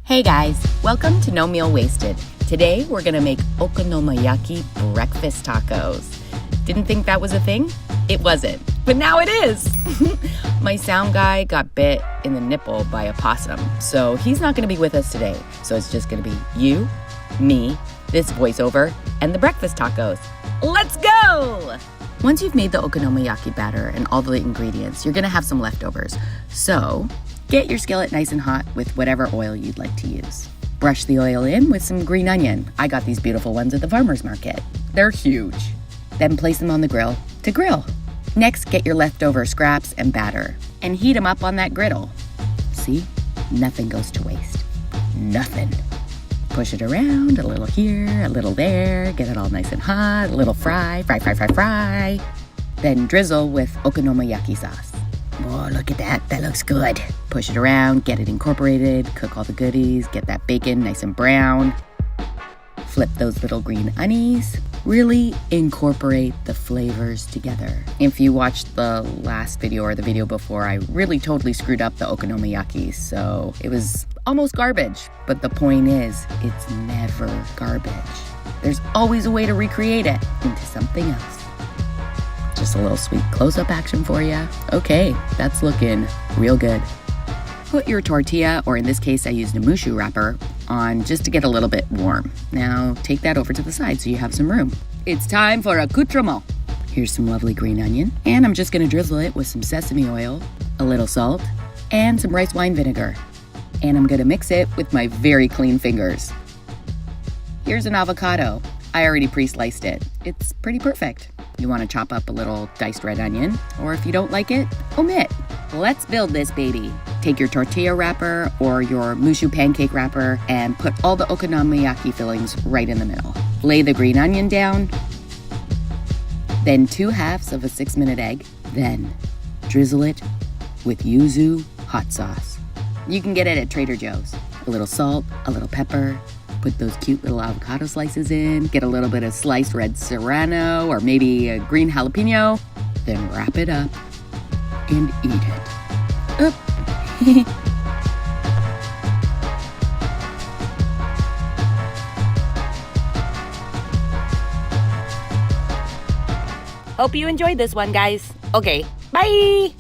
Hey guys, welcome to No Meal Wasted. Today we're gonna make Okonomiyaki breakfast tacos. Didn't think that was a thing? It wasn't, but now it is. My sound guy got bit in the nipple by a possum, so he's not gonna be with us today. So it's just gonna be you, me, this voiceover, and the breakfast tacos. Let's go! Once you've made the okonomiyaki batter and all the ingredients, you're gonna have some leftovers. So get your skillet nice and hot with whatever oil you'd like to use. Brush the oil in with some green onion. I got these beautiful ones at the farmer's market. They're huge. Then place them on the grill to grill. Next, get your leftover scraps and batter and heat them up on that griddle. See? Nothing goes to waste. Nothing. Push it around, a little here, a little there, get it all nice and hot, a little fry. Then drizzle with okonomiyaki sauce. Oh, look at that. That looks good. Push it around, get it incorporated, cook all the goodies, get that bacon nice and brown. Flip those little green onions. Really incorporate the flavors together. If you watched the last video or the video before, I really totally screwed up the okonomiyaki, so it was almost garbage. But the point is, it's never garbage. There's always a way to recreate it into something else. Just a little sweet close-up action for you. Okay, that's looking real good. Put your tortilla, or in this case I used a mushu wrapper, on just to get a little bit warm. Now take that over to the side so you have some room. It's time for accoutrement. Here's some lovely green onion, and I'm just gonna drizzle it with some sesame oil, a little salt, and some rice wine vinegar. And I'm gonna mix it with my very clean fingers. Here's an avocado. I already pre-sliced it. It's pretty perfect. You want to chop up a little diced red onion, or if you don't like it, omit. Let's build this baby. Take your tortilla wrapper or your mushu pancake wrapper and put all the okonomiyaki fillings right in the middle. Lay the green onion down, then 2 halves of a 6-minute egg, then drizzle it with Yuzu hot sauce. You can get it at Trader Joe's. A little salt, a little pepper. Put those cute little avocado slices in, get a little bit of sliced red serrano or maybe a green jalapeno, then wrap it up and eat it. Up. Hope you enjoyed this one, guys. Okay, bye!